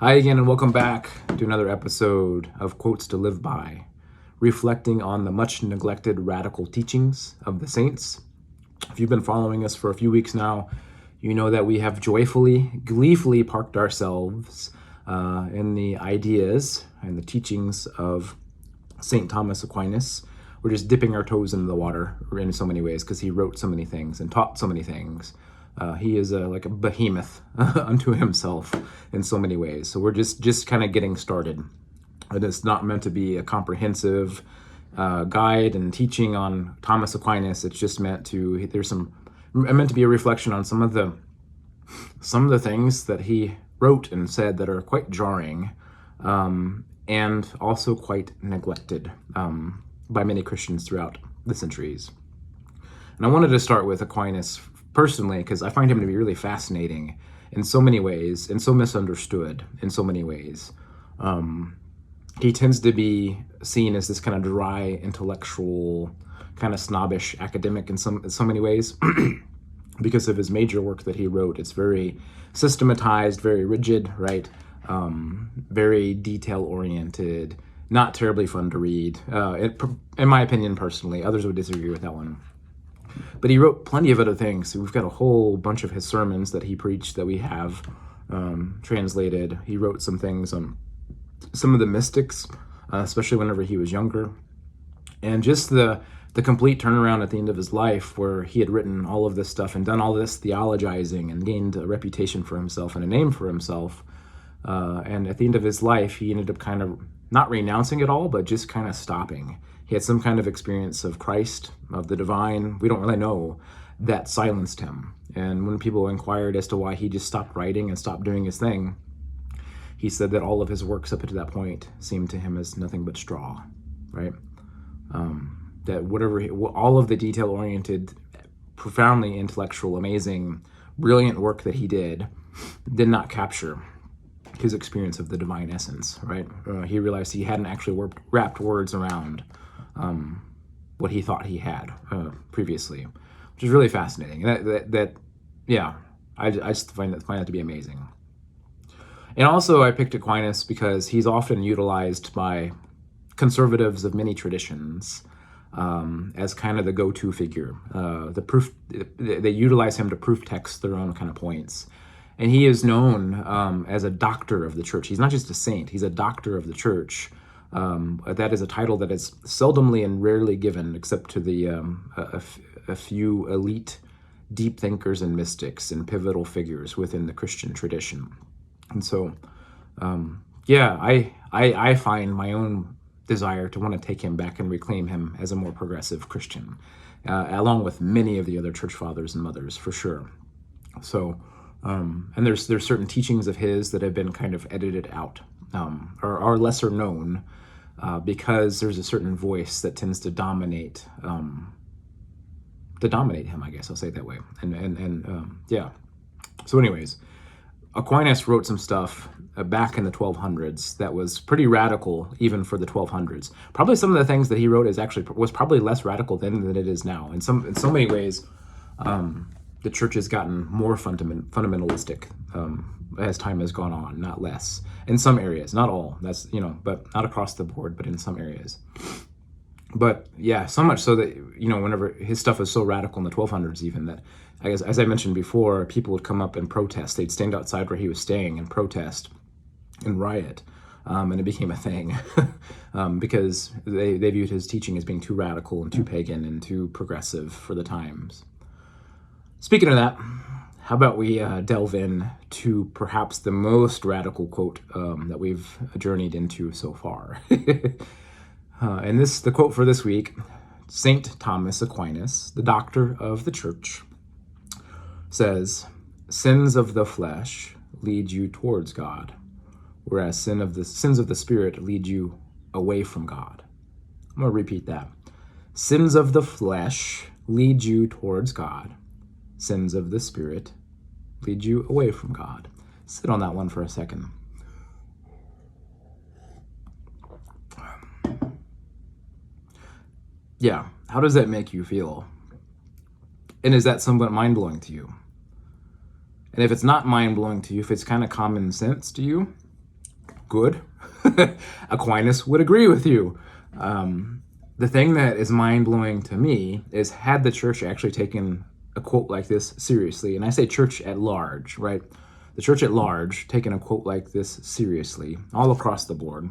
Hi again, and welcome back to another episode of Quotes to Live By, reflecting on the much neglected radical teachings of the saints. If you've been following us for a few weeks now, you know that we have joyfully, gleefully parked ourselves in the ideas and the teachings of St. Thomas Aquinas. We're just dipping our toes into the water in so many ways because he wrote so many things and taught so many things. He is like a behemoth unto himself in so many ways. So we're just kind of getting started. It is not meant to be a comprehensive guide and teaching on Thomas Aquinas. It's just meant to be a reflection on some of the things that he wrote and said that are quite jarring, and also quite neglected by many Christians throughout the centuries. And I wanted to start with Aquinas personally because I find him to be really fascinating in so many ways and so misunderstood in so many ways. He tends to be seen as this kind of dry, intellectual, kind of snobbish academic in so many ways because of his major work that he wrote. It's very systematized, very rigid, right? Very detail-oriented, not terribly fun to read, in my opinion personally. Others would disagree with that one. But he wrote plenty of other things. So we've got a whole bunch of his sermons that he preached that we have translated. He wrote some things on some of the mystics, especially whenever he was younger. And just the complete turnaround at the end of his life, where he had written all of this stuff and done all this theologizing and gained a reputation for himself and a name for himself. And at the end of his life, he ended up kind of not renouncing it all, but just kind of stopping. He had some kind of experience of Christ, of the divine, we don't really know, that silenced him. And when people inquired as to why he just stopped writing and stopped doing his thing, he said that all of his works up to that point seemed to him as nothing but straw, right? That all of the detail-oriented, profoundly intellectual, amazing, brilliant work that he did not capture his experience of the divine essence, right? He realized he hadn't actually wrapped words around what he thought he had previously, which is really fascinating. I just find that to be amazing. And also, I picked Aquinas because he's often utilized by conservatives of many traditions as kind of the go-to figure. They utilize him to proof text their own kind of points. And he is known as a doctor of the church. He's not just a saint, he's a doctor of the church. That is a title that is seldomly and rarely given except to a few elite deep thinkers and mystics and pivotal figures within the Christian tradition. And so, I find my own desire to want to take him back and reclaim him as a more progressive Christian, along with many of the other church fathers and mothers, for sure. So, and there's certain teachings of his that have been kind of edited out, or are lesser known, because there's a certain voice that tends to dominate him, I guess I'll say it that way. So anyways, Aquinas wrote some stuff back in the 1200s that was pretty radical, even for the 1200s. Probably some of the things that he wrote was probably less radical then than it is now. In so many ways, the church has gotten more fundamentalistic as time has gone on, not less. In some areas, not all. But not across the board, but in some areas. But yeah, so much so that whenever his stuff was so radical in the 1200s, even that, I guess, as I mentioned before, people would come up and protest. They'd stand outside where he was staying and protest and riot, and it became a thing because they viewed his teaching as being too radical and too pagan and too progressive for the times. Speaking of that, how about we delve in to perhaps the most radical quote that we've journeyed into so far. And the quote for this week, St. Thomas Aquinas, the doctor of the church, says, "Sins of the flesh lead you towards God, whereas sins of the spirit lead you away from God." I'm going to repeat that. Sins of the flesh lead you towards God. Sins of the spirit lead you away from God. Sit on that one for a second. Yeah, how does that make you feel? And is that somewhat mind-blowing to you? And if it's not mind-blowing to you, if it's kind of common sense to you, Good. Aquinas would agree with you. The thing that is mind-blowing to me is, had the church actually taken a quote like this seriously, and I say church at large, right? The church at large taking a quote like this seriously, all across the board,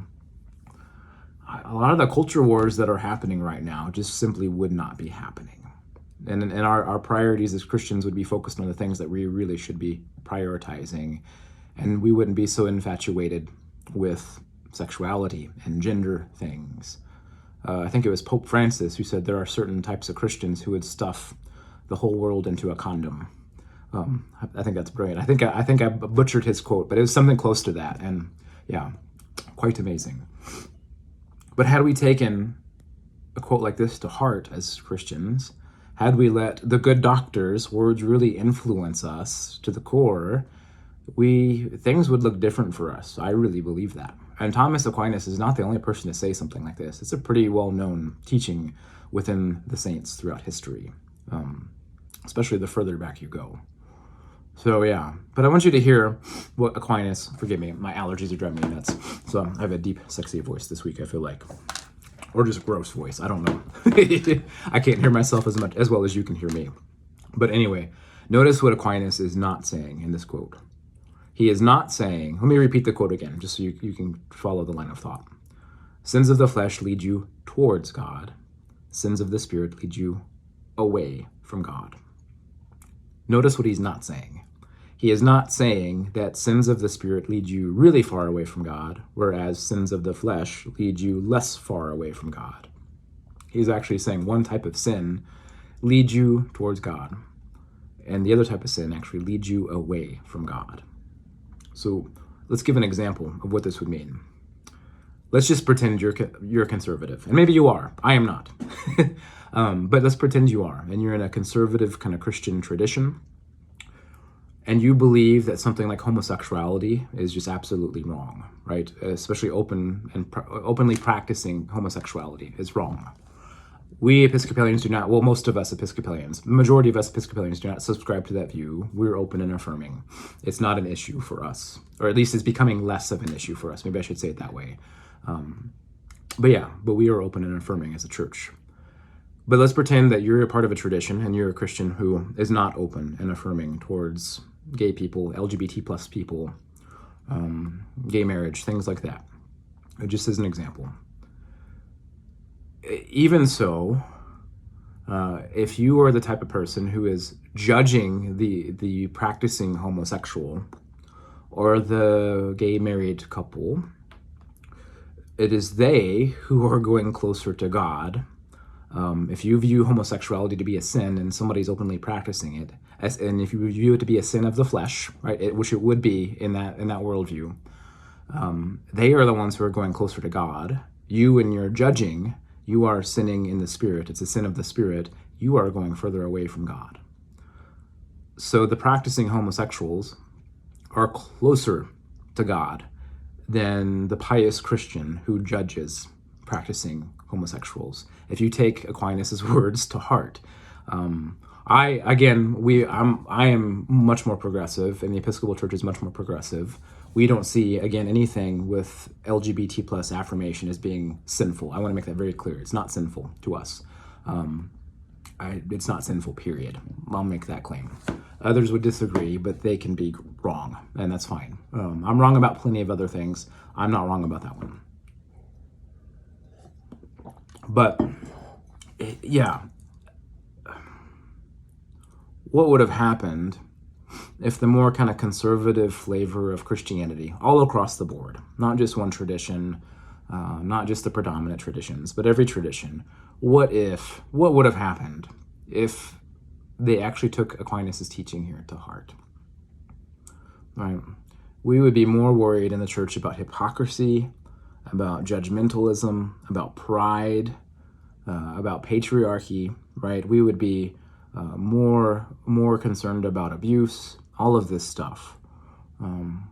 a lot of the culture wars that are happening right now just simply would not be happening. And our priorities as Christians would be focused on the things that we really should be prioritizing. And we wouldn't be so infatuated with sexuality and gender things. I think it was Pope Francis who said there are certain types of Christians who would stuff the whole world into a condom. I think that's brilliant. I think I butchered his quote, but it was something close to that. And yeah, quite amazing. But had we taken a quote like this to heart as Christians, had we let the good doctor's words really influence us to the core, things would look different for us. I really believe that. And Thomas Aquinas is not the only person to say something like this. It's a pretty well-known teaching within the saints throughout history, especially the further back you go. So yeah, but I want you to hear what Aquinas, forgive me, my allergies are driving me nuts. So I have a deep, sexy voice this week, I feel like. Or just a gross voice, I don't know. I can't hear myself as well as you can hear me. But anyway, notice what Aquinas is not saying in this quote. He is not saying, let me repeat the quote again, just so you can follow the line of thought. Sins of the flesh lead you towards God. Sins of the spirit lead you away from God. Notice what he's not saying. He is not saying that sins of the spirit lead you really far away from God, whereas sins of the flesh lead you less far away from God. He's actually saying one type of sin leads you towards God, and the other type of sin actually leads you away from God. So let's give an example of what this would mean. Let's just pretend you're conservative, and maybe you are. I am not. But let's pretend you are, and you're in a conservative kind of Christian tradition, and you believe that something like homosexuality is just absolutely wrong, right? Especially openly practicing homosexuality is wrong. We Episcopalians do not, well, most of us Episcopalians, the majority of us Episcopalians do not subscribe to that view. We're open and affirming. It's not an issue for us, or at least it's becoming less of an issue for us. Maybe I should say it that way. But we are open and affirming as a church. But let's pretend that you're a part of a tradition and you're a Christian who is not open and affirming towards gay people, LGBT plus people, gay marriage, things like that. Just as an example. Even so, if you are the type of person who is judging the practicing homosexual or the gay married couple, it is they who are going closer to God. If you view homosexuality to be a sin and somebody's openly practicing it, and if you view it to be a sin of the flesh, right, which it would be in that worldview, they are the ones who are going closer to God. You, in your judging, you are sinning in the spirit. It's a sin of the spirit. You are going further away from God. So the practicing homosexuals are closer to God than the pious Christian who judges practicing homosexuals, if you take Aquinas' words to heart. I am much more progressive, and the Episcopal Church is much more progressive. We don't see, again, anything with LGBT plus affirmation as being sinful. I want to make that very clear. It's not sinful to us. It's not sinful, period. I'll make that claim. Others would disagree, but they can be wrong, and that's fine. I'm wrong about plenty of other things. I'm not wrong about that one. But, yeah, what would have happened if the more kind of conservative flavor of Christianity, all across the board, not just one tradition, not just the predominant traditions, but every tradition, what would have happened if they actually took Aquinas' teaching here to heart? Right? We would be more worried in the church about hypocrisy, about judgmentalism, about pride, about patriarchy, right? We would be more concerned about abuse, all of this stuff.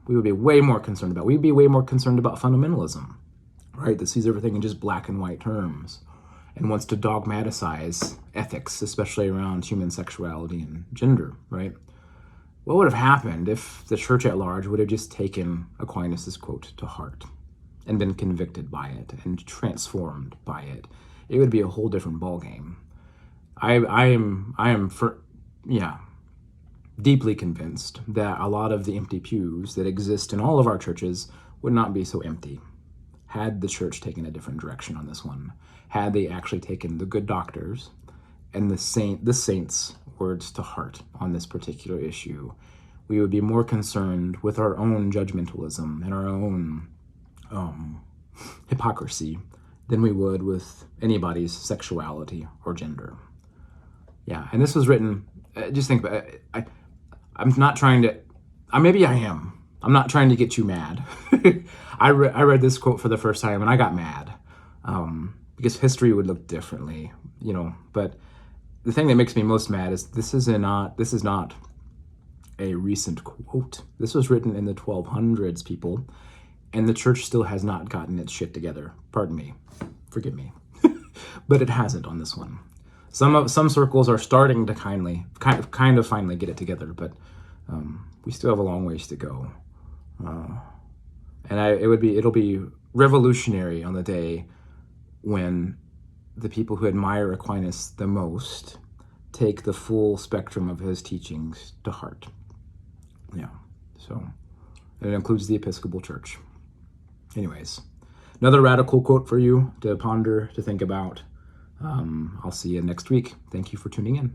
We would be way more concerned about. We'd be way more concerned about fundamentalism, right? That sees everything in just black and white terms and wants to dogmaticize ethics, especially around human sexuality and gender, right? What would have happened if the church at large would have just taken Aquinas' quote to heart? and been convicted by it and transformed by it, it would be a whole different ballgame. I am deeply convinced that a lot of the empty pews that exist in all of our churches would not be so empty had the church taken a different direction on this one, had they actually taken the good doctors and the saints' words to heart on this particular issue. We would be more concerned with our own judgmentalism and our own hypocrisy than we would with anybody's sexuality or gender. Yeah, and this was written, just think about it, I'm not trying to, maybe I am. I'm not trying to get you mad. I read this quote for the first time and I got mad because history would look differently, but the thing that makes me most mad is this is not a recent quote. This was written in the 1200s, people, and the church still has not gotten its shit together. Pardon me. Forgive me. But it hasn't on this one. Some circles are starting to kind of finally get it together, but we still have a long ways to go. And it'll be revolutionary on the day when the people who admire Aquinas the most take the full spectrum of his teachings to heart. Yeah, so it includes the Episcopal Church. Anyways, another radical quote for you to ponder, to think about. I'll see you next week. Thank you for tuning in.